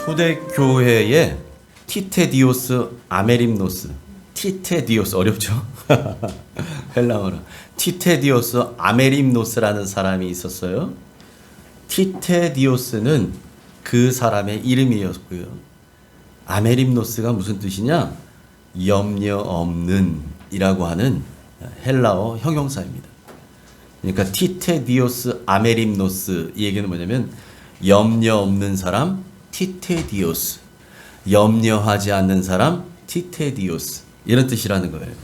초대교회의 티테디오스 아메림노스, 티테디오스 어렵죠? 헬라어로 티테디오스 아메림노스라는 사람이 있었어요. 티테디오스는 그 사람의 이름이었고요. 아메림노스가 무슨 뜻이냐? 염려 없는 이라고 하는 헬라어 형용사입니다. 그러니까 티테디오스 아메림노스, 이 얘기는 뭐냐면 염려 없는 사람 티테디오스, 염려하지 않는 사람 티테디오스, 이런 뜻이라는 거예요.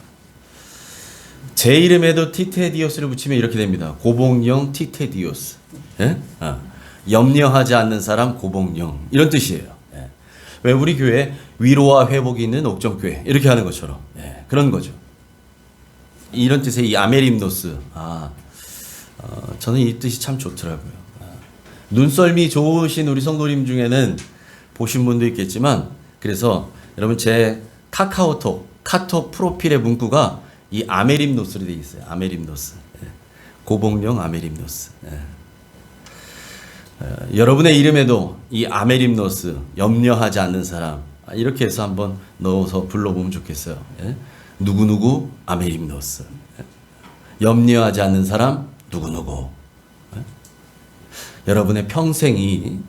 제 이름에도 티테디오스를 붙이면 이렇게 됩니다. 고복령 티테디오스. 예? 염려하지 않는 사람 고복령, 이런 뜻이에요. 예. 왜 우리 교회 위로와 회복이 있는 옥정교회 이렇게 하는 것처럼, 예, 그런 거죠. 이런 뜻의 이 아메림노스, 저는 이 뜻이 참 좋더라고요. 눈썰미 좋으신 우리 성도님 중에는 보신 분도 있겠지만, 그래서 여러분 제 카카오톡 프로필의 문구가 이 아메림노스로 되어 있어요. 아메림노스. 고복령 아메림노스. 여러분의 이름에도 이 아메림노스, 염려하지 않는 사람, 이렇게 해서 한번 넣어서 불러보면 좋겠어요. 누구누구 아메림노스. 염려하지 않는 사람 누구누구. 여러분의 평생이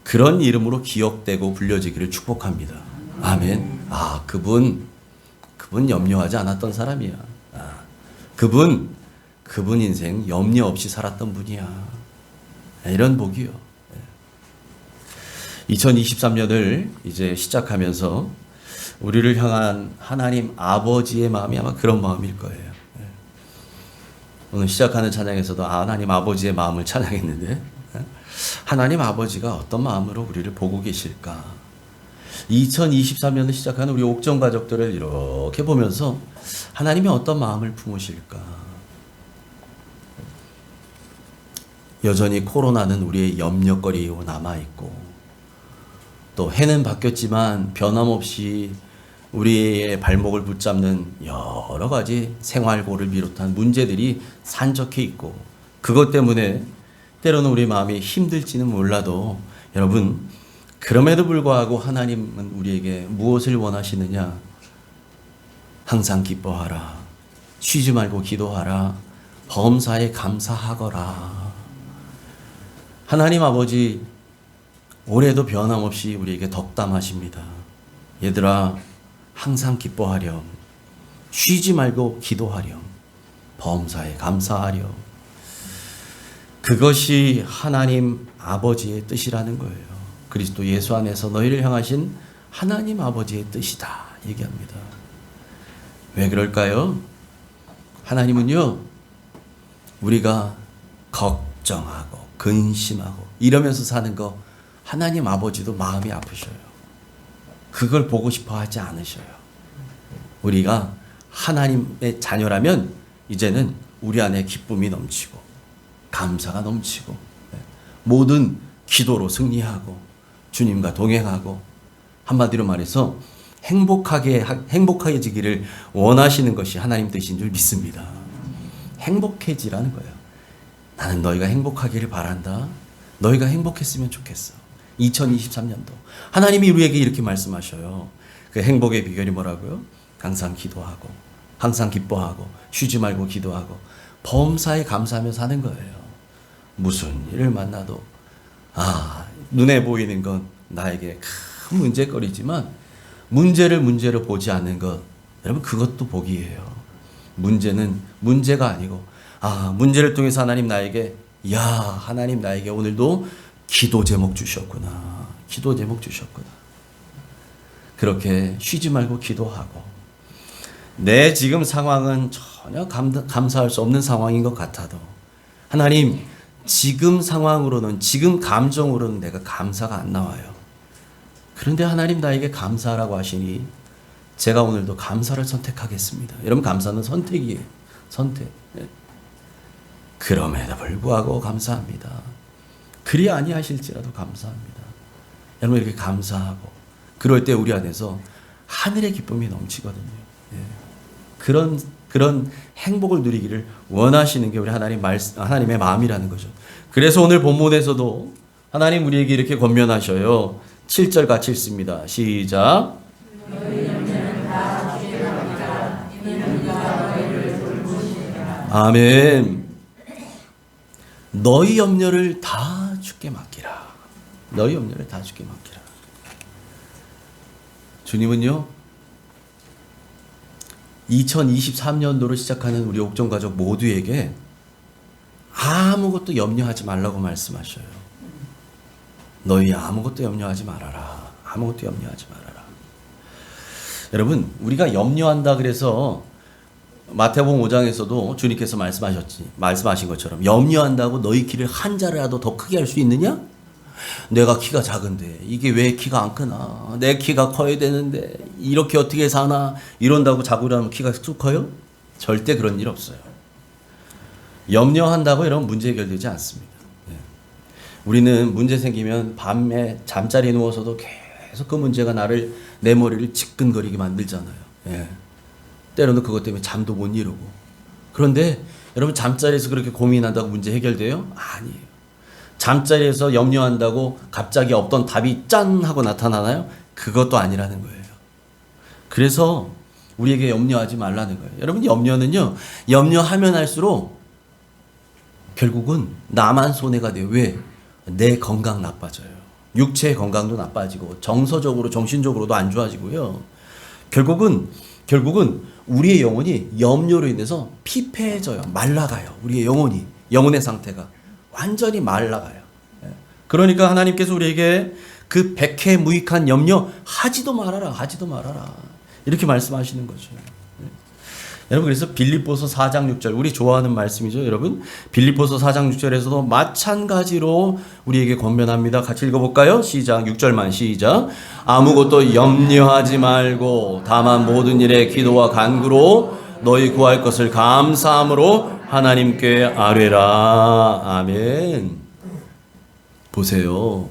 그런 이름으로 기억되고 불려지기를 축복합니다. 아멘. 그분 염려하지 않았던 사람이야. 그분 인생 염려 없이 살았던 분이야. 이런 복이요. 2023년을 이제 시작하면서 우리를 향한 하나님 아버지의 마음이 아마 그런 마음일 거예요. 오늘 시작하는 찬양에서도 하나님 아버지의 마음을 찬양했는데, 하나님 아버지가 어떤 마음으로 우리를 보고 계실까? 2023년을 시작하는 우리 옥정 가족들을 이렇게 보면서 하나님이 어떤 마음을 품으실까? 여전히 코로나는 우리의 염려거리로 남아있고, 또 해는 바뀌었지만 변함없이 우리의 발목을 붙잡는 여러 가지 생활고를 비롯한 문제들이 산적해 있고, 그것 때문에 때로는 우리 마음이 힘들지는 몰라도, 여러분 그럼에도 불구하고 하나님은 우리에게 무엇을 원하시느냐? 항상 기뻐하라, 쉬지 말고 기도하라, 범사에 감사하거라. 하나님 아버지 올해도 변함없이 우리에게 덕담하십니다. 얘들아, 항상 기뻐하렴, 쉬지 말고 기도하렴, 범사에 감사하렴. 그것이 하나님 아버지의 뜻이라는 거예요. 그리스도 예수 안에서 너희를 향하신 하나님 아버지의 뜻이다 얘기합니다. 왜 그럴까요? 하나님은요, 우리가 걱정하고 근심하고 이러면서 사는 거 하나님 아버지도 마음이 아프셔요. 그걸 보고 싶어 하지 않으셔요. 우리가 하나님의 자녀라면 이제는 우리 안에 기쁨이 넘치고 감사가 넘치고, 모든 기도로 승리하고 주님과 동행하고, 한마디로 말해서 행복해지기를 원하시는 것이 하나님 뜻인 줄 믿습니다. 행복해지라는 거예요. 나는 너희가 행복하기를 바란다. 너희가 행복했으면 좋겠어. 2023년도 하나님이 우리에게 이렇게 말씀하셔요. 그 행복의 비결이 뭐라고요? 항상 기도하고, 항상 기뻐하고, 쉬지 말고 기도하고, 범사에 감사하며 사는 거예요. 무슨 일을 만나도 눈에 보이는 건 나에게 큰 문제거리지만, 문제를 문제로 보지 않는 것, 여러분 그것도 복이에요. 문제는 문제가 아니고, 문제를 통해서 하나님 나에게, 하나님 나에게 오늘도 기도 제목 주셨구나. 기도 제목 주셨구나. 그렇게 쉬지 말고 기도하고, 내 지금 상황은 전혀 감사할 수 없는 상황인 것 같아도, 하나님 지금 상황으로는, 지금 감정으로는 내가 감사가 안 나와요. 그런데 하나님 나에게 감사하라고 하시니 제가 오늘도 감사를 선택하겠습니다. 여러분, 감사는 선택이에요. 선택. 그럼에도 불구하고 감사합니다. 그리 아니하실지라도 감사합니다. 여러분, 이렇게 감사하고 그럴 때 우리 안에서 하늘의 기쁨이 넘치거든요. 그런 행복을 누리기를 원하시는 게 우리 하나님의 마음이라는 거죠. 그래서 오늘 본문에서도 하나님 우리에게 이렇게 권면하셔요. 7절 같이 읽습니다. 시작. 아멘. 너희 염려를 다 주께 맡기라. 너희 염려를 다 주께 맡기라. 주님은요, 2023년도로 시작하는 우리 옥정 가족 모두에게 아무것도 염려하지 말라고 말씀하셔요. 너희 아무것도 염려하지 말아라. 아무것도 염려하지 말아라. 여러분, 우리가 염려한다 그래서 마태복음 5장에서도 주님께서 말씀하신 것처럼 염려한다고 너희 키를 한 자라도 더 크게 할 수 있느냐? 내가 키가 작은데 이게 왜 키가 안 크나? 내 키가 커야 되는데 이렇게 어떻게 사나? 이런다고 자고 일어나면 키가 쑥 커요? 절대 그런 일 없어요. 염려한다고 이러면 문제 해결되지 않습니다. 우리는 문제 생기면 밤에 잠자리에 누워서도 계속 그 문제가 내 머리를 지끈거리게 만들잖아요. 예. 때로는 그것 때문에 잠도 못 이루고. 그런데 여러분, 잠자리에서 그렇게 고민한다고 문제 해결돼요? 아니에요. 잠자리에서 염려한다고 갑자기 없던 답이 짠 하고 나타나나요? 그것도 아니라는 거예요. 그래서 우리에게 염려하지 말라는 거예요. 여러분, 염려는요, 염려하면 할수록 결국은 나만 손해가 돼요. 왜? 내 건강 나빠져요. 육체의 건강도 나빠지고 정서적으로 정신적으로도 안 좋아지고요. 결국은 우리의 영혼이 염려로 인해서 피폐해져요. 말라가요. 우리의 영혼의 상태가 완전히 말라가요. 그러니까 하나님께서 우리에게 그 백해무익한 염려 하지도 말아라. 이렇게 말씀하시는 거죠. 여러분, 그래서 빌립보서 4장 6절, 우리 좋아하는 말씀이죠. 여러분, 빌립보서 4장 6절에서도 마찬가지로 우리에게 권면합니다. 같이 읽어볼까요? 시작. 6절만 시작. 아무것도 염려하지 말고 다만 모든 일에 기도와 간구로 너희 구할 것을 감사함으로 하나님께 아뢰라. 아멘. 보세요.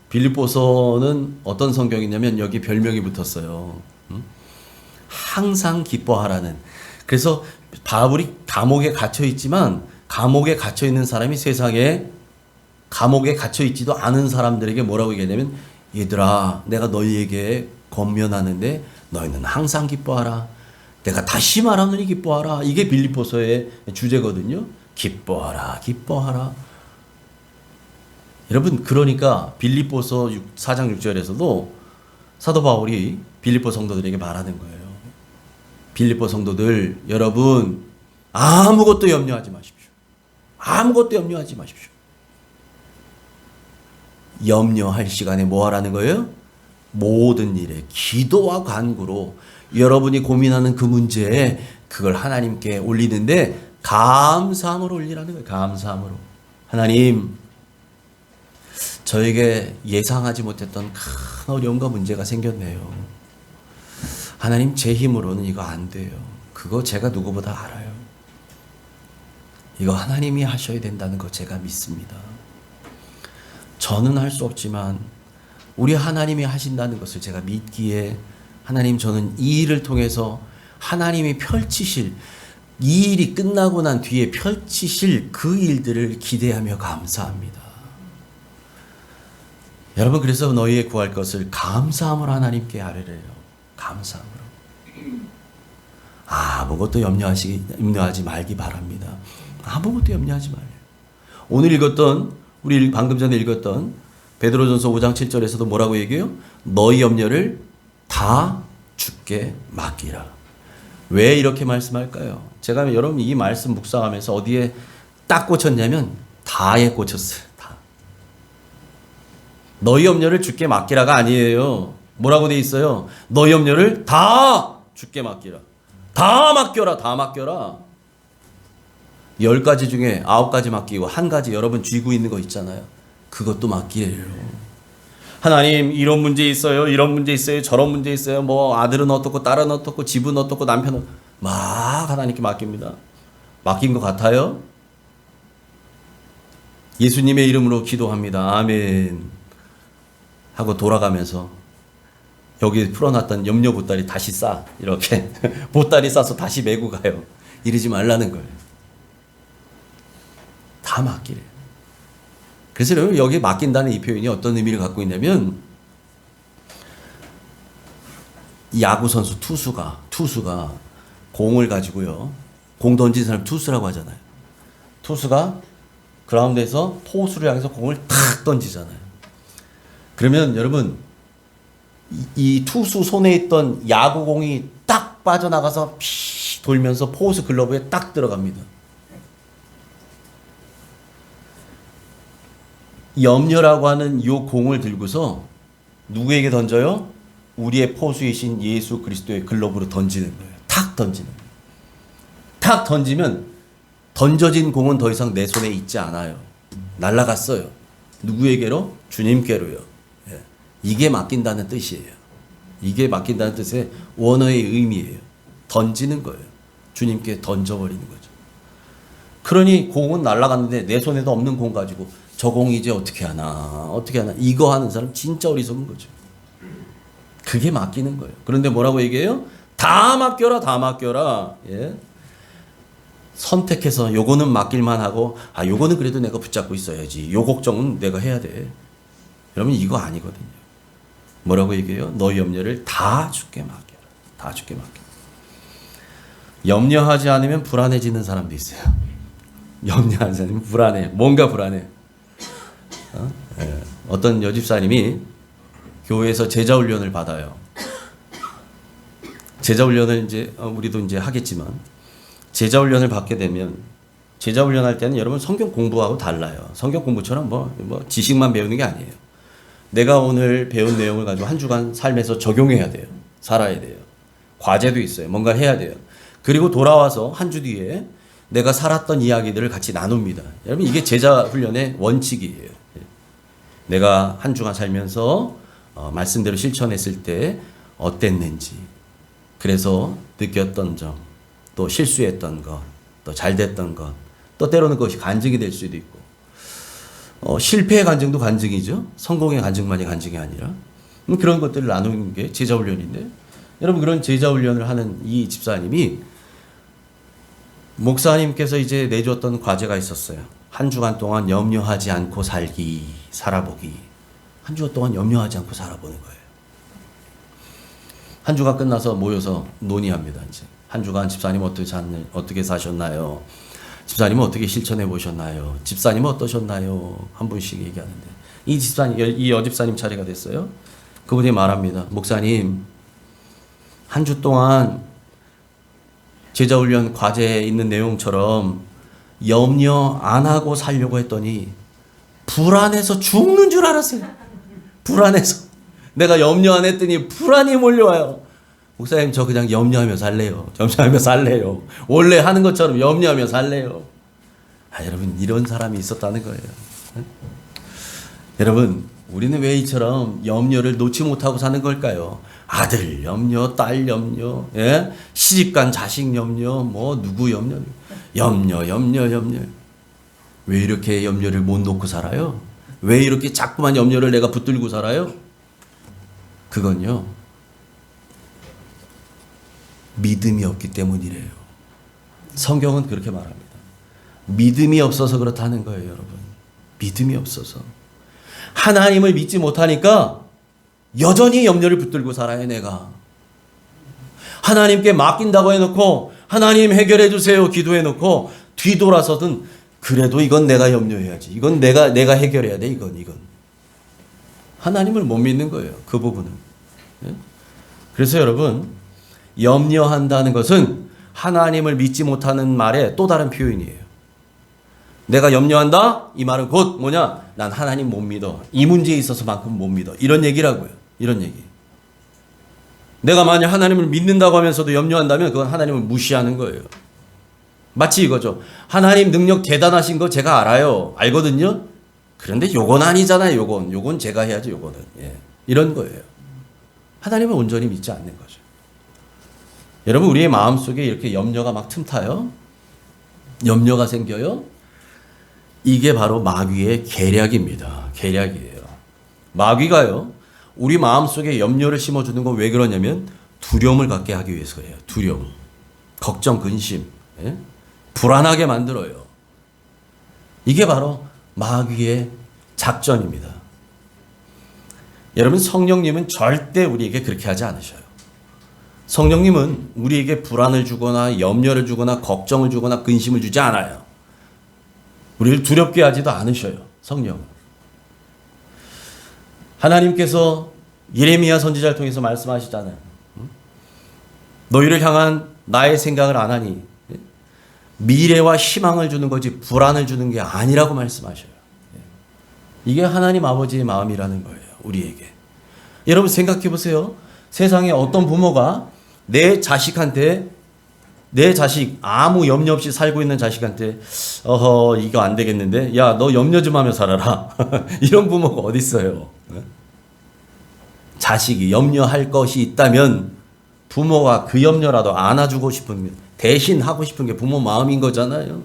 빌립보서는 어떤 성경이냐면 여기 별명이 붙었어요. 항상 기뻐하라는. 그래서 바울이 감옥에 갇혀 있지만, 감옥에 갇혀 있는 사람이 세상에 감옥에 갇혀 있지도 않은 사람들에게 뭐라고 얘기하냐면, 얘들아, 내가 너희에게 권면하는데 너희는 항상 기뻐하라. 내가 다시 말하노니 기뻐하라. 이게 빌립보서의 주제거든요. 기뻐하라. 여러분, 그러니까 빌립보서 4장 6절에서도 사도 바울이 빌립보 성도들에게 말하는 거예요. 빌립보 성도들, 여러분, 아무것도 염려하지 마십시오. 염려할 시간에 뭐 하라는 거예요? 모든 일에 기도와 간구로 여러분이 고민하는 그 문제에 그걸 하나님께 올리는데 감사함으로 올리라는 거예요. 감사함으로. 하나님, 저에게 예상하지 못했던 큰 어려움과 문제가 생겼네요. 하나님, 제 힘으로는 이거 안 돼요. 그거 제가 누구보다 알아요. 이거 하나님이 하셔야 된다는 거 제가 믿습니다. 저는 할 수 없지만 우리 하나님이 하신다는 것을 제가 믿기에, 하나님, 저는 이 일을 통해서 하나님이 펼치실, 이 일이 끝나고 난 뒤에 펼치실 그 일들을 기대하며 감사합니다. 여러분, 그래서 너희의 구할 것을 감사함으로 하나님께 아뢰래요. 감사함으로. 아무것도 염려하지 말기 바랍니다. 아무것도 염려하지 말래요. 오늘 읽었던, 우리 방금 전에 읽었던 베드로전서 5장 7절에서도 뭐라고 얘기해요? 너희 염려를 다 주께 맡기라. 왜 이렇게 말씀할까요? 제가 여러분 이 말씀 묵상하면서 어디에 딱 꽂혔냐면 다에 꽂혔어요. 다. 너희 염려를 주께 맡기라가 아니에요. 뭐라고 돼 있어요? 너희 염려를 다 주께 맡기라. 다 맡겨라. 10가지 중에 9가지 맡기고 1가지 여러분 쥐고 있는 거 있잖아요. 그것도 맡기래요. 하나님, 이런 문제 있어요. 저런 문제 있어요. 뭐 아들은 어떻고 딸은 어떻고 집은 어떻고 남편은, 막 하나님께 맡깁니다. 맡긴 것 같아요? 예수님의 이름으로 기도합니다. 아멘 하고 돌아가면서 여기 풀어놨던 염려 보따리 다시 싸. 이렇게 보따리 싸서 다시 메고 가요. 이러지 말라는 거예요. 다 맡기래. 그래서 여러분 여기 맡긴다는 이 표현이 어떤 의미를 갖고 있냐면 야구 선수 투수가 공을 가지고요. 공 던진 사람 투수라고 하잖아요. 투수가 그라운드에서 포수를 향해서 공을 탁 던지잖아요. 그러면 여러분 이 투수 손에 있던 야구공이 딱 빠져나가서 피 돌면서 포수 글러브에 딱 들어갑니다. 염려라고 하는 이 공을 들고서 누구에게 던져요? 우리의 포수이신 예수 그리스도의 글러브로 던지는 거예요. 탁 던지는 거예요. 탁 던지면 던져진 공은 더 이상 내 손에 있지 않아요. 날아갔어요. 누구에게로? 주님께로요. 예. 이게 맡긴다는 뜻이에요. 이게 맡긴다는 뜻의 원어의 의미예요. 던지는 거예요. 주님께 던져버리는 거죠. 그러니 공은 날아갔는데 내 손에도 없는 공 가지고 저 공 이제 어떻게 하나 이거 하는 사람 진짜 어리석은 거죠. 그게 맡기는 거예요. 그런데 뭐라고 얘기해요? 다 맡겨라. 예. 선택해서 요거는 맡길만 하고 요거는 그래도 내가 붙잡고 있어야지. 요 걱정은 내가 해야 돼. 여러분 이거 아니거든요. 뭐라고 얘기해요? 너희 염려를 다 주께 맡겨라. 다 주께 맡겨. 염려하지 않으면 불안해지는 사람도 있어요. 염려하지 않으면 불안해. 뭔가 불안해. 어떤 여집사님이 교회에서 제자 훈련을 받아요. 제자 훈련을 이제 우리도 이제 하겠지만 제자 훈련을 받게 되면 제자 훈련할 때는 여러분 성경 공부하고 달라요. 성경 공부처럼 뭐 지식만 배우는 게 아니에요. 내가 오늘 배운 내용을 가지고 한 주간 삶에서 적용해야 돼요. 살아야 돼요. 과제도 있어요. 뭔가 해야 돼요. 그리고 돌아와서 한 주 뒤에 내가 살았던 이야기들을 같이 나눕니다. 여러분 이게 제자 훈련의 원칙이에요. 내가 한 주간 살면서 말씀대로 실천했을 때 어땠는지, 그래서 느꼈던 점, 또 실수했던 것, 또 잘됐던 것, 또 때로는 그것이 간증이 될 수도 있고, 실패의 간증도 간증이죠. 성공의 간증만이 간증이 아니라 그런 것들을 나누는 게 제자 훈련인데, 여러분 그런 제자 훈련을 하는 이 집사님이 목사님께서 이제 내줬던 과제가 있었어요. 한 주간 동안 염려하지 않고 살아보기. 한 주간 동안 염려하지 않고 살아보는 거예요. 한 주가 끝나서 모여서 논의합니다. 이제 한 주간 집사님 어떻게 사셨나요? 집사님은 어떻게 실천해 보셨나요? 집사님은 어떠셨나요? 한 분씩 얘기하는데 이 여집사님 차례가 됐어요. 그분이 말합니다. 목사님, 한 주 동안 제자훈련 과제에 있는 내용처럼 염려 안 하고 살려고 했더니 불안해서 죽는 줄 알았어요. 불안해서. 내가 염려 안 했더니 불안이 몰려와요. 목사님, 저 그냥 염려하며 살래요. 염려하며 살래요. 원래 하는 것처럼 염려하며 살래요. 여러분, 이런 사람이 있었다는 거예요. 여러분, 우리는 왜 이처럼 염려를 놓지 못하고 사는 걸까요? 아들 염려, 딸 염려, 예? 시집간 자식 염려, 누구 염려. 왜 이렇게 염려를 못 놓고 살아요? 왜 이렇게 자꾸만 염려를 내가 붙들고 살아요? 그건요, 믿음이 없기 때문이래요. 성경은 그렇게 말합니다. 믿음이 없어서 그렇다는 거예요, 여러분. 믿음이 없어서. 하나님을 믿지 못하니까 여전히 염려를 붙들고 살아요, 내가. 하나님께 맡긴다고 해놓고 하나님 해결해 주세요 기도해놓고 뒤돌아서든 그래도 이건 내가 염려해야지. 이건 내가 해결해야 돼. 이건. 하나님을 못 믿는 거예요, 그 부분은. 그래서 여러분, 염려한다는 것은 하나님을 믿지 못하는 말의 또 다른 표현이에요. 내가 염려한다? 이 말은 곧 뭐냐? 난 하나님 못 믿어. 이 문제에 있어서만큼 못 믿어. 이런 얘기라고요. 이런 얘기. 내가 만약 하나님을 믿는다고 하면서도 염려한다면 그건 하나님을 무시하는 거예요. 마치 이거죠. 하나님 능력 대단하신 거 제가 알아요. 알거든요. 그런데 요건 아니잖아요. 요건 제가 해야죠. 요거는. 예. 이런 거예요. 하나님을 온전히 믿지 않는 거죠. 여러분, 우리의 마음속에 이렇게 염려가 막 틈타요. 염려가 생겨요. 이게 바로 마귀의 계략입니다. 계략이에요. 마귀가요, 우리 마음속에 염려를 심어주는 건 왜 그러냐면 두려움을 갖게 하기 위해서예요. 두려움, 걱정, 근심, 불안하게 만들어요. 이게 바로 마귀의 작전입니다. 여러분, 성령님은 절대 우리에게 그렇게 하지 않으셔요. 성령님은 우리에게 불안을 주거나 염려를 주거나 걱정을 주거나 근심을 주지 않아요. 우리를 두렵게 하지도 않으셔요. 성령은. 하나님께서 예레미야 선지자를 통해서 말씀하시잖아요. 너희를 향한 나의 생각을 안 하니 미래와 희망을 주는 거지 불안을 주는 게 아니라고 말씀하셔요. 이게 하나님 아버지의 마음이라는 거예요. 우리에게. 여러분 생각해 보세요. 세상에 어떤 부모가 내 자식한테, 내 자식 아무 염려 없이 살고 있는 자식한테 이거 안 되겠는데 야 너 염려 좀 하며 살아라. 이런 부모가 어디 있어요. 자식이 염려할 것이 있다면 부모가 그 염려라도 안아주고 싶은, 대신 하고 싶은 게 부모 마음인 거잖아요.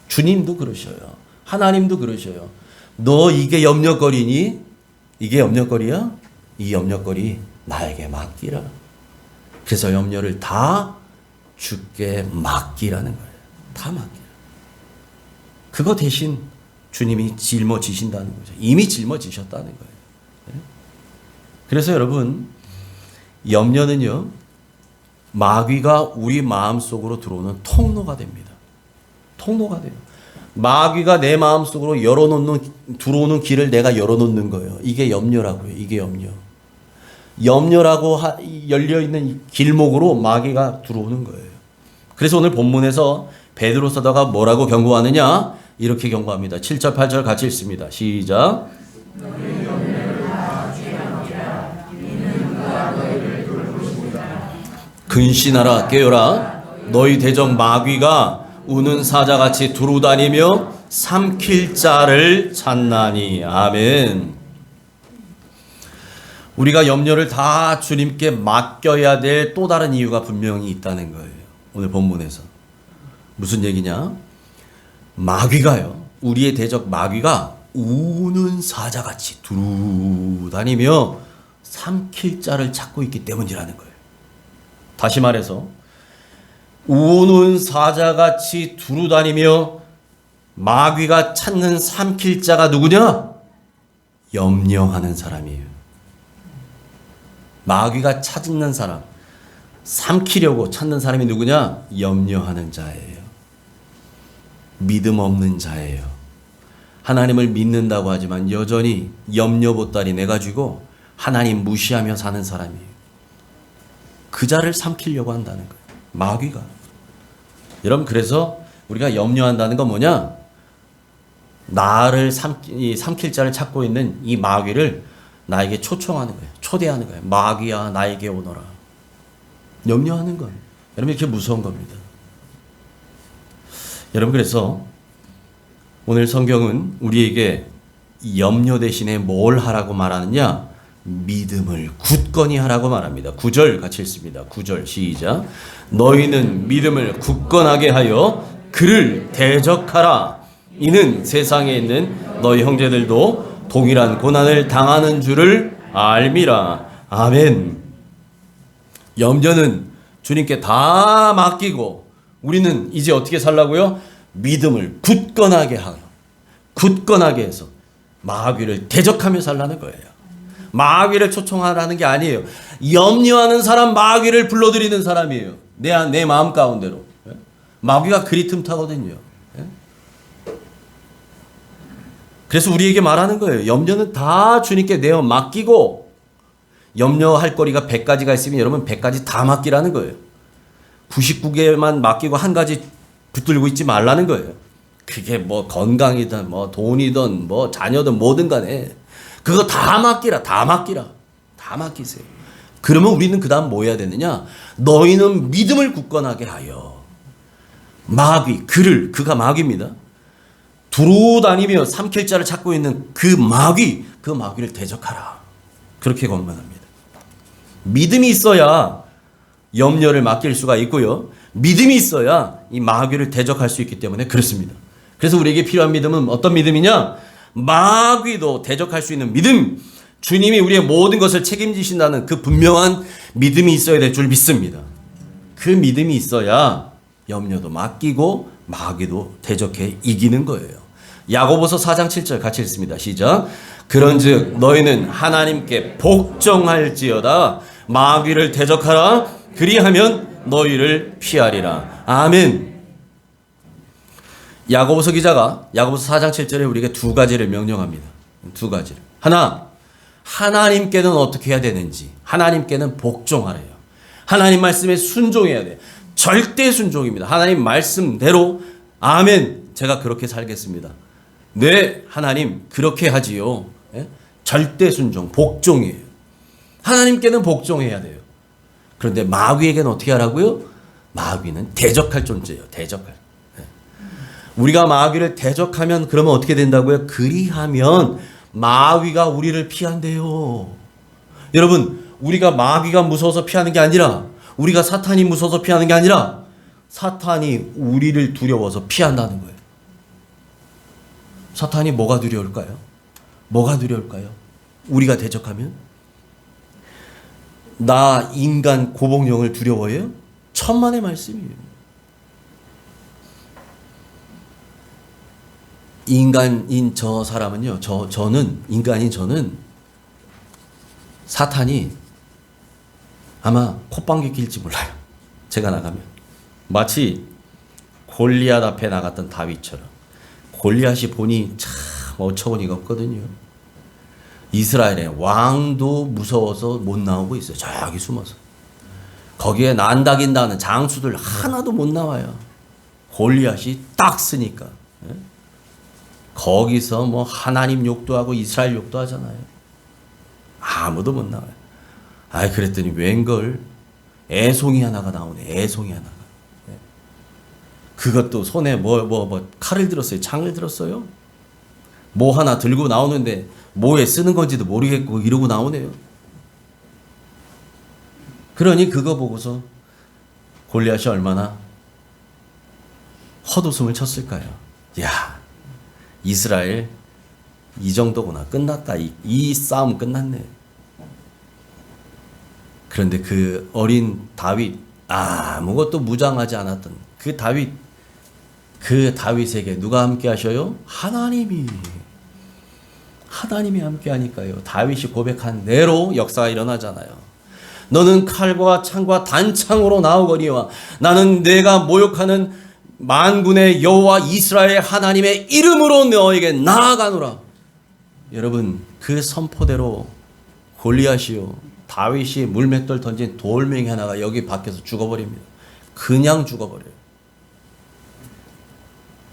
주님도 그러셔요. 하나님도 그러셔요. 너 이게 염려거리니? 이게 염려거리야? 이 염려거리 나에게 맡기라. 그래서 염려를 다 주께 맡기라는 거예요. 다 맡기라. 그거 대신 주님이 짊어지신다는 거죠. 이미 짊어지셨다는 거예요. 그래서 여러분, 염려는요, 마귀가 우리 마음속으로 들어오는 통로가 됩니다. 통로가 돼요. 마귀가 내 마음속으로 들어오는 길을 내가 열어놓는 거예요. 이게 염려라고요. 이게 염려. 염려라고 열려있는 이 길목으로 마귀가 들어오는 거예요. 그래서 오늘 본문에서 베드로 사도가 뭐라고 경고하느냐? 이렇게 경고합니다. 7절 8절 같이 읽습니다. 시작. 근신하라 깨어라. 너희 대적 마귀가 우는 사자같이 두루다니며 삼킬 자를 찾나니. 아멘. 우리가 염려를 다 주님께 맡겨야 될 또 다른 이유가 분명히 있다는 거예요. 오늘 본문에서. 무슨 얘기냐? 마귀가요. 우리의 대적 마귀가 우는 사자같이 두루다니며 삼킬 자를 찾고 있기 때문이라는 거예요. 다시 말해서 우는 사자같이 두루다니며 마귀가 찾는 삼킬 자가 누구냐? 염려하는 사람이에요. 마귀가 찾는 사람, 삼키려고 찾는 사람이 누구냐? 염려하는 자예요. 믿음 없는 자예요. 하나님을 믿는다고 하지만 여전히 염려 보따리 내가지고 하나님 무시하며 사는 사람이에요. 그 자를 삼키려고 한다는 거예요. 마귀가. 여러분, 그래서 우리가 염려한다는 건 뭐냐? 나를 삼킬 자를 찾고 있는 이 마귀를 나에게 초청하는 거예요. 초대하는 거예요. 마귀야 나에게 오너라. 염려하는 건 여러분 이렇게 무서운 겁니다. 여러분, 그래서 오늘 성경은 우리에게 염려 대신에 뭘 하라고 말하느냐? 믿음을 굳건히 하라고 말합니다. 9절 같이 읽습니다. 9절 시작. 너희는 믿음을 굳건하게 하여 그를 대적하라. 이는 세상에 있는 너희 형제들도 동일한 고난을 당하는 줄을 알미라. 아멘. 염려는 주님께 다 맡기고 우리는 이제 어떻게 살라고요? 믿음을 굳건하게 하여, 굳건하게 해서 마귀를 대적하며 살라는 거예요. 마귀를 초청하라는 게 아니에요. 염려하는 사람 마귀를 불러들이는 사람이에요. 내 마음 가운데로. 마귀가 그리 틈타거든요. 그래서 우리에게 말하는 거예요. 염려는 다 주님께 내어 맡기고, 염려할 거리가 100가지가 있으면 여러분 100가지 다 맡기라는 거예요. 99개만 맡기고 한 가지 붙들고 있지 말라는 거예요. 그게 뭐 건강이든 뭐 돈이든 뭐 자녀든 뭐든 간에 그거 다 맡기라. 다 맡기라. 다 맡기세요. 그러면 우리는 그 다음 뭐 해야 되느냐? 너희는 믿음을 굳건하게 하여 마귀, 그가 마귀입니다. 두루 다니며 삼킬 자를 찾고 있는 그 마귀를 대적하라. 그렇게 권면합니다. 믿음이 있어야 염려를 맡길 수가 있고요. 믿음이 있어야 이 마귀를 대적할 수 있기 때문에 그렇습니다. 그래서 우리에게 필요한 믿음은 어떤 믿음이냐? 마귀도 대적할 수 있는 믿음. 주님이 우리의 모든 것을 책임지신다는 그 분명한 믿음이 있어야 될 줄 믿습니다. 그 믿음이 있어야 염려도 맡기고 마귀도 대적해 이기는 거예요. 야고보서 4장 7절 같이 읽습니다. 시작. 그런즉 너희는 하나님께 복종할지어다. 마귀를 대적하라. 그리하면 너희를 피하리라. 아멘. 야고보서 기자가 야고보서 4장 7절에 우리에게 두 가지를 명령합니다. 두 가지를. 하나, 하나님께는 어떻게 해야 되는지. 하나님께는 복종하래요. 하나님 말씀에 순종해야 돼요. 절대 순종입니다. 하나님 말씀대로 아멘. 제가 그렇게 살겠습니다. 네, 하나님 그렇게 하지요. 예? 절대 순종, 복종이에요. 하나님께는 복종해야 돼요. 그런데 마귀에게는 어떻게 하라고요? 마귀는 대적할 존재예요. 대적할. 예. 우리가 마귀를 대적하면 그러면 어떻게 된다고요? 그리하면 마귀가 우리를 피한대요. 여러분, 우리가 마귀가 무서워서 피하는 게 아니라, 우리가 사탄이 무서워서 피하는 게 아니라 사탄이 우리를 두려워서 피한다는 거예요. 사탄이 뭐가 두려울까요? 뭐가 두려울까요? 우리가 대적하면? 나 인간 고복령을 두려워해요? 천만의 말씀이에요. 인간인 저 사람은요, 저는, 인간인 저는 사탄이 아마 콧방귀 낄지 몰라요. 제가 나가면. 마치 골리앗 앞에 나갔던 다윗처럼. 골리앗이 보니 참 어처구니가 없거든요. 이스라엘의 왕도 무서워서 못 나오고 있어요. 저기 숨어서. 거기에 난다긴다는 장수들 하나도 못 나와요. 골리앗이 딱 쓰니까. 거기서 뭐 하나님 욕도 하고 이스라엘 욕도 하잖아요. 아무도 못 나와요. 아, 그랬더니 웬걸 애송이 하나가 나오네. 애송이 하나가. 그것도 손에 칼을 들었어요. 창을 들었어요. 뭐 하나 들고 나오는데 뭐에 쓰는 건지도 모르겠고 이러고 나오네요. 그러니 그거 보고서 골리앗이 얼마나 헛웃음을 쳤을까요? 야, 이스라엘 이 정도구나. 끝났다. 이 싸움 끝났네. 그런데 그 어린 다윗, 아무것도 무장하지 않았던 그 다윗에게 누가 함께 하셔요? 하나님이 함께 하니까요. 다윗이 고백한 대로 역사가 일어나잖아요. 너는 칼과 창과 단창으로 나오거니와 나는 내가 모욕하는 만군의 여호와 이스라엘 하나님의 이름으로 너에게 나아가노라. 여러분, 그 선포대로 골리앗이요, 다윗이 물맷돌 던진 돌멩이 하나가 여기 밖에서 죽어버립니다. 그냥 죽어버려요.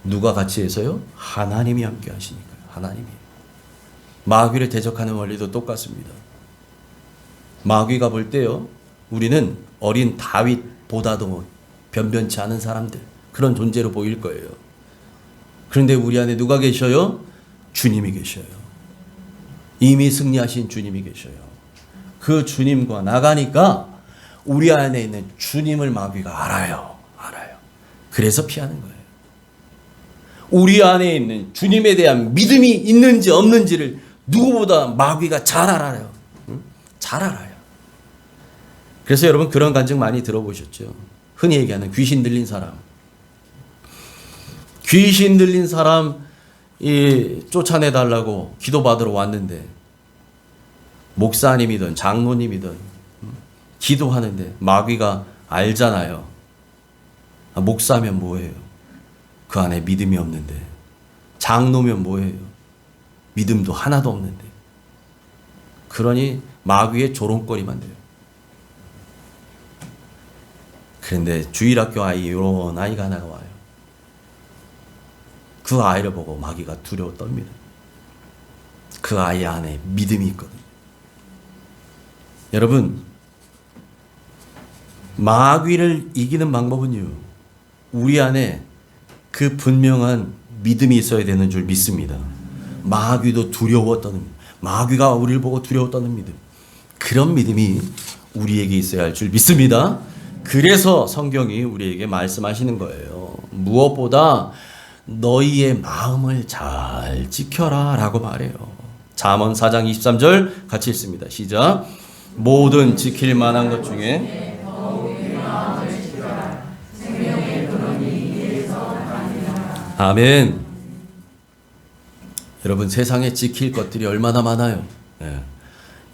누가 같이 해서요? 하나님이 함께 하시니까요. 하나님이. 마귀를 대적하는 원리도 똑같습니다. 마귀가 볼 때요, 우리는 어린 다윗보다도 변변치 않은 사람들, 그런 존재로 보일 거예요. 그런데 우리 안에 누가 계셔요? 주님이 계셔요. 이미 승리하신 주님이 계셔요. 그 주님과 나가니까 우리 안에 있는 주님을 마귀가 알아요. 그래서 피하는 거예요. 우리 안에 있는 주님에 대한 믿음이 있는지 없는지를 누구보다 마귀가 잘 알아요. 잘 알아요. 그래서 여러분 그런 간증 많이 들어보셨죠? 흔히 얘기하는 귀신 들린 사람. 귀신 들린 사람 쫓아내달라고 기도받으러 왔는데 목사님이든 장로님이든 기도하는데 마귀가 알잖아요. 목사면 뭐예요? 그 안에 믿음이 없는데. 장로면 뭐예요? 믿음도 하나도 없는데. 그러니 마귀의 조롱거리만 돼요. 그런데 주일학교 아이, 이런 아이가 하나가 와요. 그 아이를 보고 마귀가 두려워 떱니다. 그 아이 안에 믿음이 있거든요. 여러분, 마귀를 이기는 방법은요, 우리 안에 그 분명한 믿음이 있어야 되는 줄 믿습니다. 마귀도 두려워 떠는, 마귀가 우리를 보고 두려워 떠는 믿음, 그런 믿음이 우리에게 있어야 할 줄 믿습니다. 그래서 성경이 우리에게 말씀하시는 거예요. 무엇보다 너희의 마음을 잘 지켜라 라고 말해요. 잠언 4장 23절 같이 읽습니다. 시작. 모든 지킬 만한 것 중에 아멘. 여러분 세상에 지킬 것들이 얼마나 많아요. 예.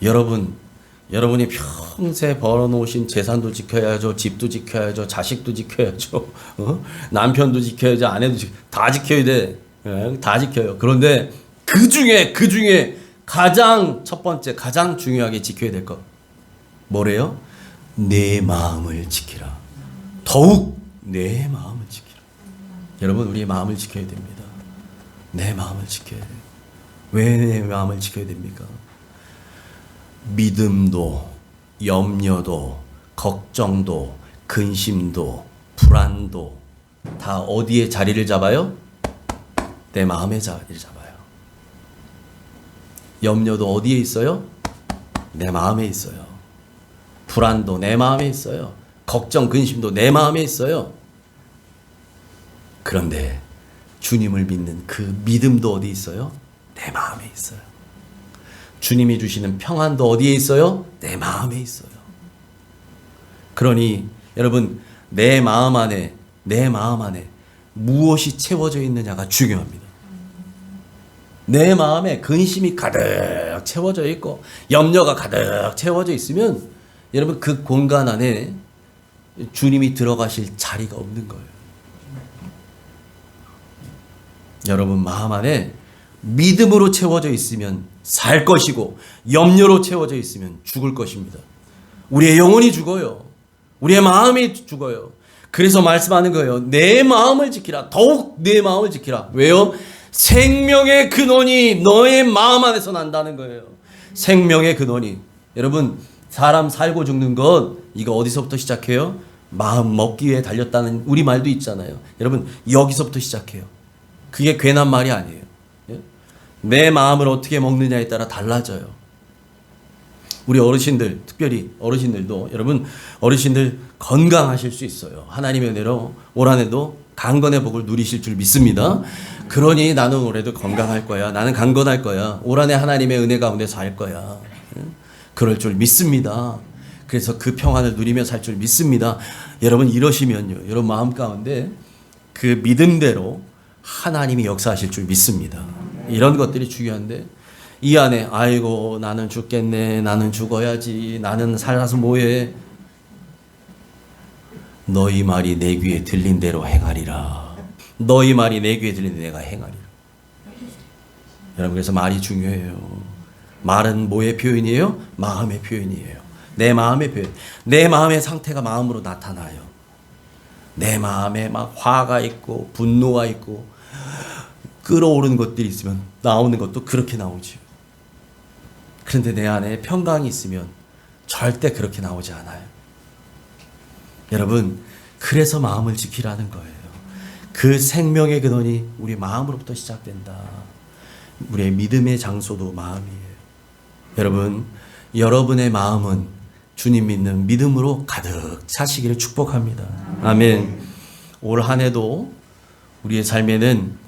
여러분이 평생 벌어놓으신 재산도 지켜야죠. 집도 지켜야죠. 자식도 지켜야죠. 남편도 지켜야죠. 아내도 다 지켜야 돼. 예. 다 지켜요. 그런데 그 중에 가장 첫 번째 가장 중요하게 지켜야 될 것 뭐래요? 내 마음을 지키라. 더욱 내 마음을 지키라. 여러분 우리의 마음을 지켜야 됩니다. 내 마음을 지켜야 돼요. 왜 내 마음을 지켜야 됩니까? 믿음도 염려도 걱정도 근심도 불안도 다 어디에 자리를 잡아요? 내 마음에 자리를 잡아요. 염려도 어디에 있어요? 내 마음에 있어요. 불안도 내 마음에 있어요. 걱정 근심도 내 마음에 있어요. 그런데 주님을 믿는 그 믿음도 어디 있어요? 내 마음에 있어요. 주님이 주시는 평안도 어디에 있어요? 내 마음에 있어요. 그러니 여러분 내 마음 안에 무엇이 채워져 있느냐가 중요합니다. 내 마음에 근심이 가득 채워져 있고 염려가 가득 채워져 있으면 여러분 그 공간 안에 주님이 들어가실 자리가 없는 거예요. 여러분 마음 안에 믿음으로 채워져 있으면 살 것이고 염려로 채워져 있으면 죽을 것입니다. 우리의 영혼이 죽어요. 우리의 마음이 죽어요. 그래서 말씀하는 거예요. 내 마음을 지키라. 더욱 내 마음을 지키라. 왜요? 생명의 근원이 너의 마음 안에서 난다는 거예요. 생명의 근원이. 여러분 사람 살고 죽는 것 이거 어디서부터 시작해요? 마음 먹기 위해 달렸다는 우리말도 있잖아요. 여러분 여기서부터 시작해요. 그게 괜한 말이 아니에요. 내 마음을 어떻게 먹느냐에 따라 달라져요. 우리 어르신들, 특별히 어르신들도 여러분 어르신들 건강하실 수 있어요. 하나님의 은혜로 올 한해도 강건의 복을 누리실 줄 믿습니다. 그러니 나는 올해도 건강할 거야. 나는 강건할 거야. 올 한해 하나님의 은혜 가운데 살 거야. 그럴 줄 믿습니다. 그래서 그 평안을 누리며 살 줄 믿습니다. 여러분 이러시면요. 여러분 마음 가운데 그 믿음대로 하나님이 역사하실 줄 믿습니다. 이런 것들이 중요한데 이 안에 아이고 나는 죽겠네. 나는 죽어야지. 나는 살아서 뭐해. 너희 말이 내 귀에 들린 대로 행하리라. 너희 말이 내 귀에 들린 대로 내가 행하리라. 여러분 그래서 말이 중요해요. 말은 뭐의 표현이에요? 마음의 표현이에요. 내 마음의 표현. 내 마음의 상태가 마음으로 나타나요. 내 마음에 막 화가 있고 분노가 있고 끌어오르는 것들이 있으면 나오는 것도 그렇게 나오죠. 그런데 내 안에 평강이 있으면 절대 그렇게 나오지 않아요. 여러분 그래서 마음을 지키라는 거예요. 그 생명의 근원이 우리 마음으로부터 시작된다. 우리의 믿음의 장소도 마음이에요. 여러분 여러분의 마음은 주님 믿는 믿음으로 가득 차시기를 축복합니다. 아멘. 올 한 해도 우리의 삶에는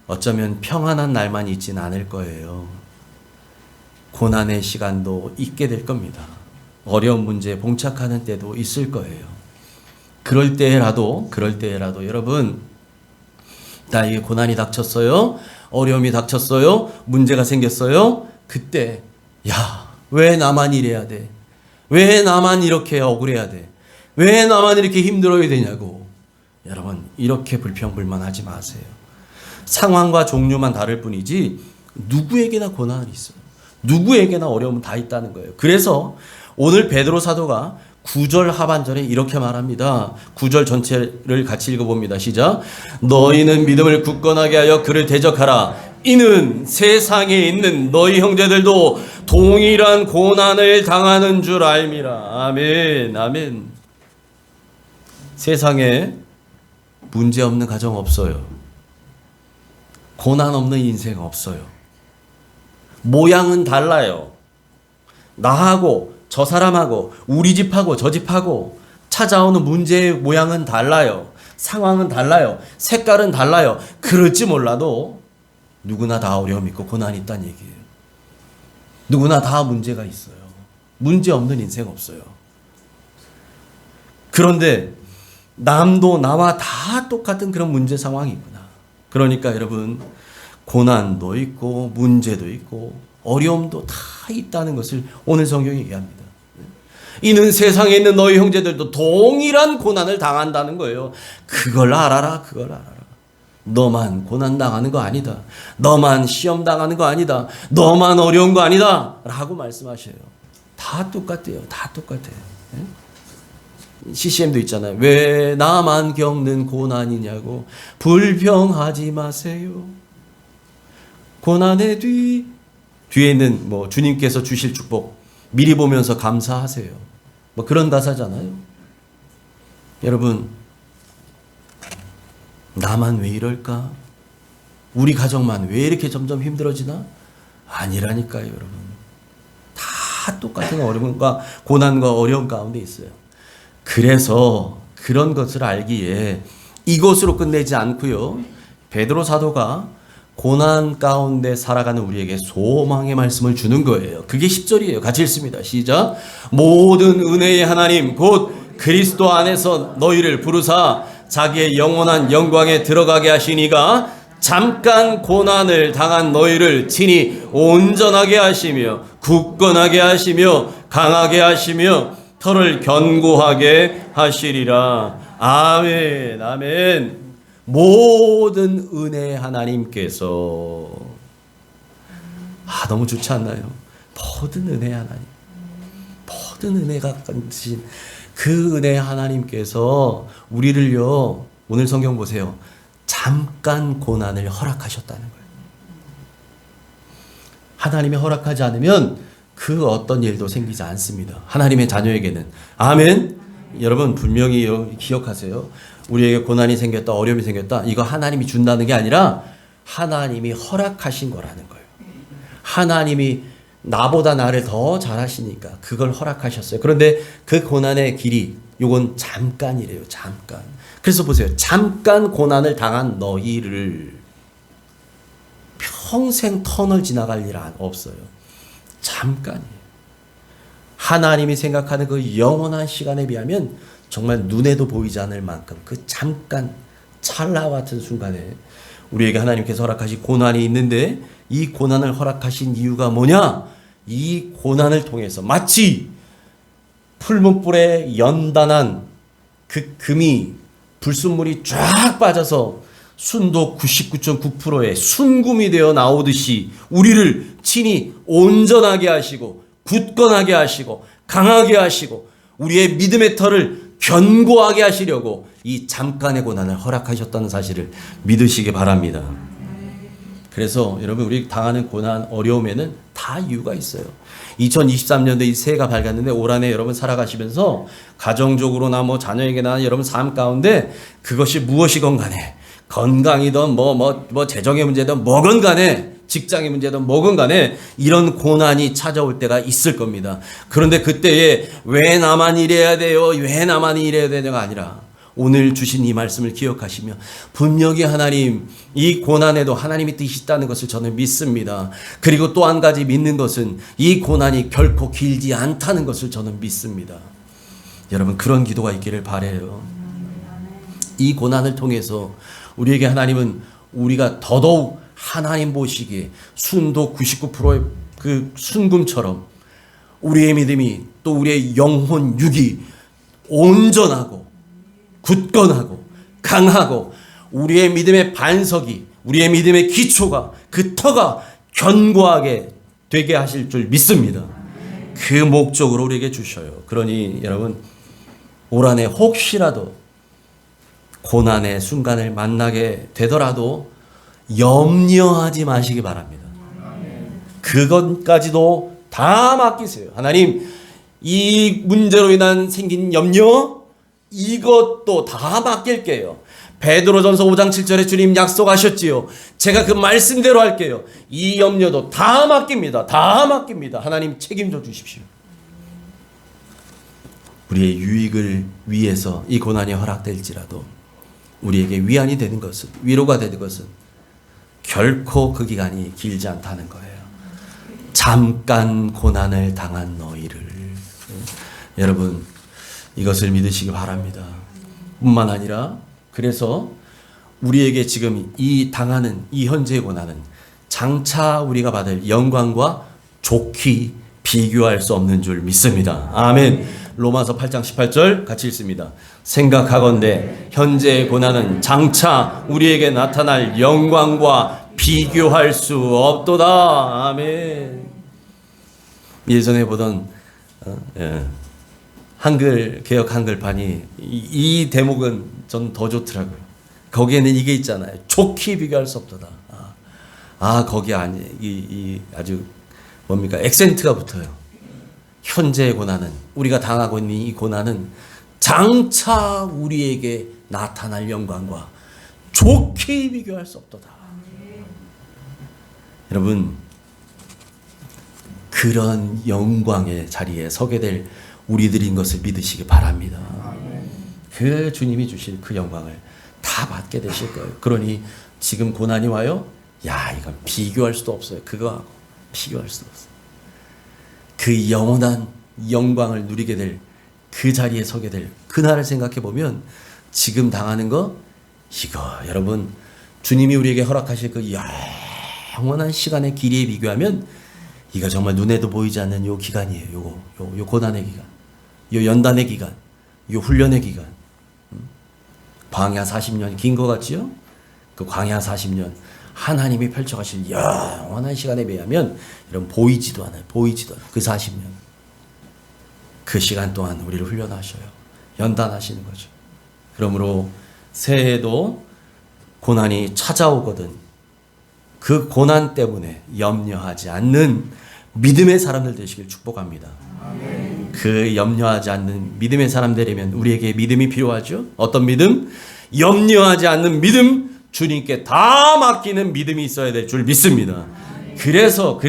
어쩌면 평안한 날만 있진 않을 거예요. 고난의 시간도 있게 될 겁니다. 어려운 문제에 봉착하는 때도 있을 거예요. 그럴 때라도 여러분 나에게 고난이 닥쳤어요. 어려움이 닥쳤어요. 문제가 생겼어요. 그때 야, 왜 나만 이래야 돼? 왜 나만 이렇게 억울해야 돼? 왜 나만 이렇게 힘들어야 되냐고. 여러분 이렇게 불평불만하지 마세요. 상황과 종류만 다를 뿐이지 누구에게나 고난이 있어요. 누구에게나 어려움은 다 있다는 거예요. 그래서 오늘 베드로 사도가 9절 하반절에 이렇게 말합니다. 9절 전체를 같이 읽어봅니다. 시작. 너희는 믿음을 굳건하게 하여 그를 대적하라. 이는 세상에 있는 너희 형제들도 동일한 고난을 당하는 줄 알미라. 아멘. 아멘. 세상에 문제 없는 가정 없어요. 고난 없는 인생 없어요. 모양은 달라요. 나하고 저 사람하고 우리 집하고 저 집하고 찾아오는 문제의 모양은 달라요. 상황은 달라요. 색깔은 달라요. 그럴지 몰라도 누구나 다 어려움이 있고 고난이 있다는 얘기예요. 누구나 다 문제가 있어요. 문제 없는 인생 없어요. 그런데 남도 나와 다 똑같은 그런 문제 상황이 있구나. 그러니까 여러분 고난도 있고 문제도 있고 어려움도 다 있다는 것을 오늘 성경이 얘기합니다. 이는 세상에 있는 너희 형제들도 동일한 고난을 당한다는 거예요. 그걸 알아라. 그걸 알아라. 너만 고난 당하는 거 아니다. 너만 시험 당하는 거 아니다. 너만 어려운 거 아니다. 라고 말씀하셔요. 다 똑같아요. 다 똑같아요. CCM도 있잖아요. 왜 나만 겪는 고난이냐고 불평하지 마세요. 고난의 뒤에 있는 뭐 주님께서 주실 축복 미리 보면서 감사하세요. 뭐 그런 가사잖아요. 여러분, 나만 왜 이럴까? 우리 가정만 왜 이렇게 점점 힘들어지나? 아니라니까요, 여러분. 다 똑같은 어려움과 고난과 어려움 가운데 있어요. 그래서 그런 것을 알기에 이것으로 끝내지 않고요. 베드로 사도가 고난 가운데 살아가는 우리에게 소망의 말씀을 주는 거예요. 그게 10절이에요. 같이 읽습니다. 시작. 모든 은혜의 하나님 곧 그리스도 안에서 너희를 부르사 자기의 영원한 영광에 들어가게 하시니가 잠깐 고난을 당한 너희를 친히 온전하게 하시며 굳건하게 하시며 강하게 하시며 터를 견고하게 하시리라. 아멘. 아멘. 모든 은혜 하나님께서 너무 좋지 않나요? 모든 은혜 하나님, 모든 은혜가 가진 그 은혜 하나님께서 우리를요, 오늘 성경 보세요, 잠깐 고난을 허락하셨다는 거예요. 하나님이 허락하지 않으면 그 어떤 일도 생기지 않습니다. 하나님의 자녀에게는. 아멘. 여러분 분명히 기억하세요. 우리에게 고난이 생겼다, 어려움이 생겼다, 이거 하나님이 준다는 게 아니라 하나님이 허락하신 거라는 거예요. 하나님이 나보다 나를 더 잘하시니까 그걸 허락하셨어요. 그런데 그 고난의 길이 요건 잠깐이래요. 잠깐. 그래서 보세요. 잠깐 고난을 당한 너희를 평생 터널 지나갈 일 없어요. 잠깐이에요. 하나님이 생각하는 그 영원한 시간에 비하면 정말 눈에도 보이지 않을 만큼 그 잠깐 찰나와 같은 순간에 우리에게 하나님께서 허락하신 고난이 있는데, 이 고난을 허락하신 이유가 뭐냐? 이 고난을 통해서 마치 풀무불에 연단한 그 금이 불순물이 쫙 빠져서 순도 99.9%의 순금이 되어 나오듯이 우리를 친히 온전하게 하시고 굳건하게 하시고 강하게 하시고 우리의 믿음의 터를 견고하게 하시려고 이 잠깐의 고난을 허락하셨다는 사실을 믿으시기 바랍니다. 그래서 여러분, 우리 당하는 고난, 어려움에는 다 이유가 있어요. 2023년도에 이 새해가 밝았는데 올 한해 여러분 살아가시면서 가정적으로나 뭐 자녀에게나 여러분 삶 가운데 그것이 무엇이건 간에, 건강이든 뭐 재정의 문제든 뭐건 간에, 직장의 문제든 뭐건 간에 이런 고난이 찾아올 때가 있을 겁니다. 그런데 그때에 왜 나만 이래야 돼요? 왜 나만 이래야 되냐가 아니라 오늘 주신 이 말씀을 기억하시며 분명히 하나님, 이 고난에도 하나님의 뜻이 있다는 것을 저는 믿습니다. 그리고 또 한 가지 믿는 것은 이 고난이 결코 길지 않다는 것을 저는 믿습니다. 여러분, 그런 기도가 있기를 바라요. 이 고난을 통해서 우리에게 하나님은 우리가 더더욱 하나님 보시기에 순도 99%의 그 순금처럼 우리의 믿음이, 또 우리의 영혼 육이 온전하고 굳건하고 강하고 우리의 믿음의 반석이, 우리의 믿음의 기초가, 그 터가 견고하게 되게 하실 줄 믿습니다. 그 목적으로 우리에게 주셔요. 그러니 여러분, 올 한해 혹시라도 고난의 순간을 만나게 되더라도 염려하지 마시기 바랍니다. 그것까지도 다 맡기세요. 하나님, 이 문제로 인한 생긴 염려, 이것도 다 맡길게요. 베드로전서 5장 7절에 주님 약속하셨지요. 제가 그 말씀대로 할게요. 이 염려도 다 맡깁니다. 다 맡깁니다. 하나님 책임져 주십시오. 우리의 유익을 위해서 이 고난이 허락될지라도 우리에게 위안이 되는 것은, 위로가 되는 것은 결코 그 기간이 길지 않다는 거예요. 잠깐 고난을 당한 너희를. 여러분, 이것을 믿으시기 바랍니다. 뿐만 아니라 그래서 우리에게 지금 이 당하는 이 현재의 고난은 장차 우리가 받을 영광과 좋게 비교할 수 없는 줄 믿습니다. 아멘. 로마서 8장 18절 같이 읽습니다. 생각하건대 현재의 고난은 장차 우리에게 나타날 영광과 비교할 수 없도다. 아멘. 예전에 보던 한글 개역 한글판이 이 대목은 전 더 좋더라고요. 거기에는 이게 있잖아요. 좋게 비교할 수 없도다. 거기 이 아주 뭡니까? 액센트가 붙어요. 현재의 고난은, 우리가 당하고 있는 이 고난은 장차 우리에게 나타날 영광과 좋게 비교할 수 없도다. 여러분, 그런 영광의 자리에 서게 될 우리들인 것을 믿으시기 바랍니다. 그 주님이 주실 그 영광을 다 받게 되실 거예요. 그러니 지금 고난이 와요? 이건 비교할 수도 없어요. 그거하고 비교할 수도 없어요. 그 영원한 영광을 누리게 될 그 자리에 서게 될 그날을 생각해 보면 지금 당하는 거 이거 여러분 주님이 우리에게 허락하실 그 영원한 시간의 길이에 비교하면 이거 정말 눈에도 보이지 않는 요 기간이에요. 요 고난의 기간, 요 연단의 기간, 요 훈련의 기간. 광야 40년 긴 거 같지요? 그 광야 40년 하나님이 펼쳐가실 영원한 시간에 비하면 여러분 보이지도 않아요. 그 40년. 그 시간 동안 우리를 훈련하셔요. 연단하시는 거죠. 그러므로 새해에도 고난이 찾아오거든 그 고난 때문에 염려하지 않는 믿음의 사람들 되시길 축복합니다. 아멘. 그 염려하지 않는 믿음의 사람 되려면 우리에게 믿음이 필요하죠. 어떤 믿음? 염려하지 않는 믿음, 주님께 다 맡기는 믿음이 있어야 될 줄 믿습니다. 그래서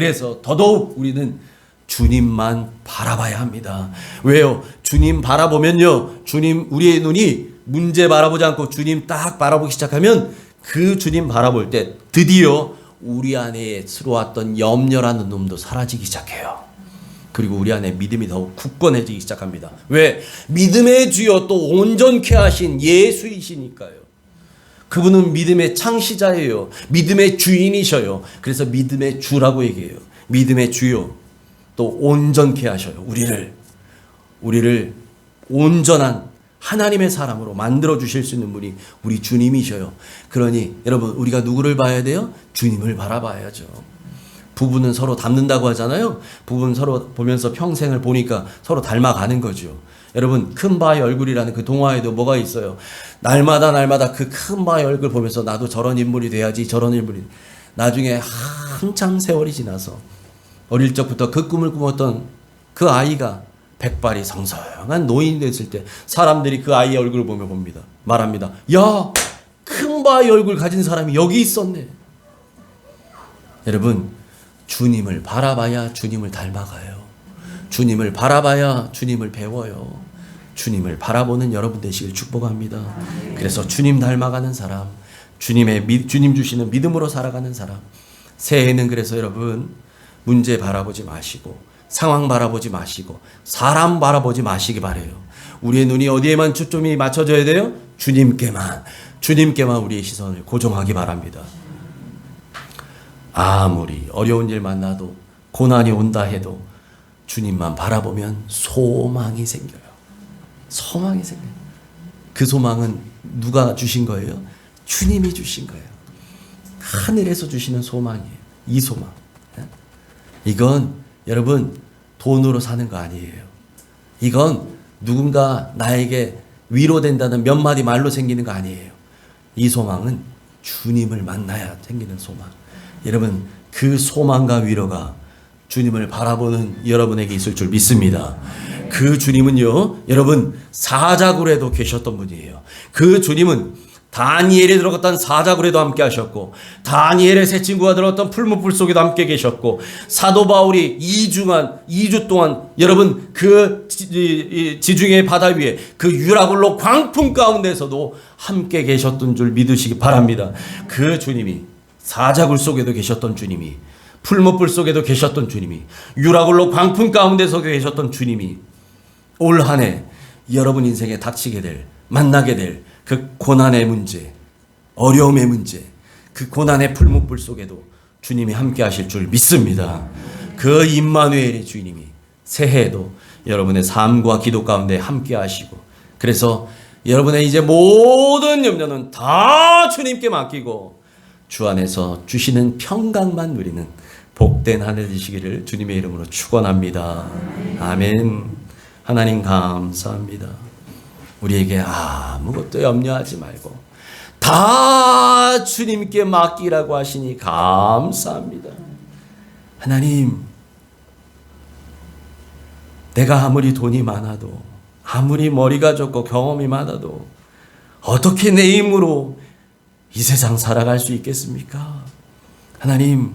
더더욱 우리는 주님만 바라봐야 합니다. 왜요? 주님 바라보면요, 주님 우리의 눈이 문제 바라보지 않고 주님 딱 바라보기 시작하면 그 주님 바라볼 때 드디어 우리 안에 들어왔던 염려라는 놈도 사라지기 시작해요. 그리고 우리 안에 믿음이 더욱 굳건해지기 시작합니다. 왜? 믿음의 주여 또 온전케 하신 예수이시니까요. 그분은 믿음의 창시자예요. 믿음의 주인이셔요. 그래서 믿음의 주라고 얘기해요. 믿음의 주요 또 온전케 하셔요. 우리를 온전한 하나님의 사람으로 만들어 주실 수 있는 분이 우리 주님이셔요. 그러니 여러분 우리가 누구를 봐야 돼요? 주님을 바라봐야죠. 부부는 서로 닮는다고 하잖아요. 부부는 서로 보면서 평생을 보니까 서로 닮아가는 거죠. 여러분 큰 바의 얼굴이라는 그 동화에도 뭐가 있어요? 날마다 그 큰 바의 얼굴 보면서 나도 저런 인물이 돼야지, 저런 인물이. 나중에 한참 세월이 지나서 어릴 적부터 그 꿈을 꾸었던 그 아이가 백발이 성성한 노인이 됐을 때 사람들이 그 아이의 얼굴을 보며 봅니다. 말합니다. 야, 큰 바의 얼굴 가진 사람이 여기 있었네. 여러분 주님을 바라봐야 주님을 닮아가요. 주님을 바라봐야 주님을 배워요. 주님을 바라보는 여러분 되시길 축복합니다. 그래서 주님 닮아가는 사람, 주님 주시는 믿음으로 살아가는 사람. 새해에는 그래서 여러분 문제 바라보지 마시고 상황 바라보지 마시고 사람 바라보지 마시기 바래요. 우리의 눈이 어디에만 초점이 맞춰져야 돼요? 주님께만 우리의 시선을 고정하기 바랍니다. 아무리 어려운 일 만나도 고난이 온다 해도 주님만 바라보면 소망이 생겨요. 소망이 생겨요. 그 소망은 누가 주신 거예요? 주님이 주신 거예요. 하늘에서 주시는 소망이에요. 이 소망. 이건 여러분 돈으로 사는 거 아니에요. 이건 누군가 나에게 위로된다는 몇 마디 말로 생기는 거 아니에요. 이 소망은 주님을 만나야 생기는 소망. 여러분 그 소망과 위로가 주님을 바라보는 여러분에게 있을 줄 믿습니다. 그 주님은요 여러분 사자굴에도 계셨던 분이에요. 그 주님은 다니엘이 들어갔던 사자굴에도 함께 하셨고 다니엘의 세 친구가 들어갔던 풀무불 속에도 함께 계셨고 사도 바울이 2주 동안 여러분 그 지중해 바다 위에 그 유라굴로 광풍 가운데서도 함께 계셨던 줄 믿으시기 바랍니다. 그 주님이 사자굴 속에도 계셨던 주님이 풀무불 속에도 계셨던 주님이 유라굴로 광풍 가운데서 계셨던 주님이 올 한 해 여러분 인생에 닥치게 될 만나게 될 그 고난의 문제, 어려움의 문제, 그 고난의 풀무불 속에도 주님이 함께 하실 줄 믿습니다. 그 임마누엘의 주님이 새해에도 여러분의 삶과 기도 가운데 함께 하시고, 그래서 여러분의 이제 모든 염려는 다 주님께 맡기고 주 안에서 주시는 평강만 누리는 복된 한 해 되시기를 주님의 이름으로 축원합니다. 아멘. 하나님 감사합니다. 우리에게 아무것도 염려하지 말고 다 주님께 맡기라고 하시니 감사합니다. 하나님, 내가 아무리 돈이 많아도, 아무리 머리가 좋고 경험이 많아도 어떻게 내 힘으로 이 세상 살아갈 수 있겠습니까? 하나님,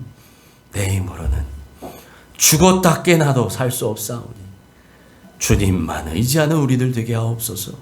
내 힘으로는 죽었다 깨나도 살 수 없사오니 주님만 의지하는 우리들 되게 하옵소서.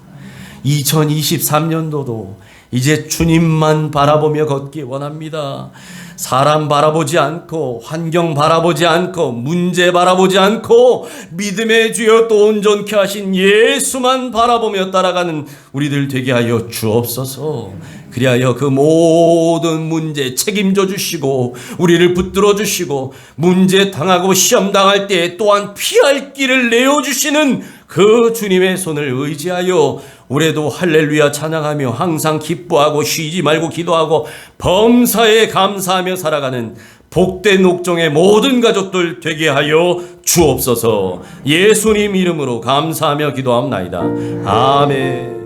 2023년도도 이제 주님만 바라보며 걷기 원합니다. 사람 바라보지 않고, 환경 바라보지 않고, 문제 바라보지 않고, 믿음의 주여 또 온전케 하신 예수만 바라보며 따라가는 우리들 되게 하여 주옵소서. 그리하여 그 모든 문제 책임져 주시고, 우리를 붙들어 주시고, 문제 당하고 시험 당할 때 또한 피할 길을 내어 주시는 그 주님의 손을 의지하여 올해도 할렐루야 찬양하며 항상 기뻐하고 쉬지 말고 기도하고 범사에 감사하며 살아가는 복된 옥종의 모든 가족들 되게 하여 주옵소서. 예수님 이름으로 감사하며 기도합나이다. 아멘.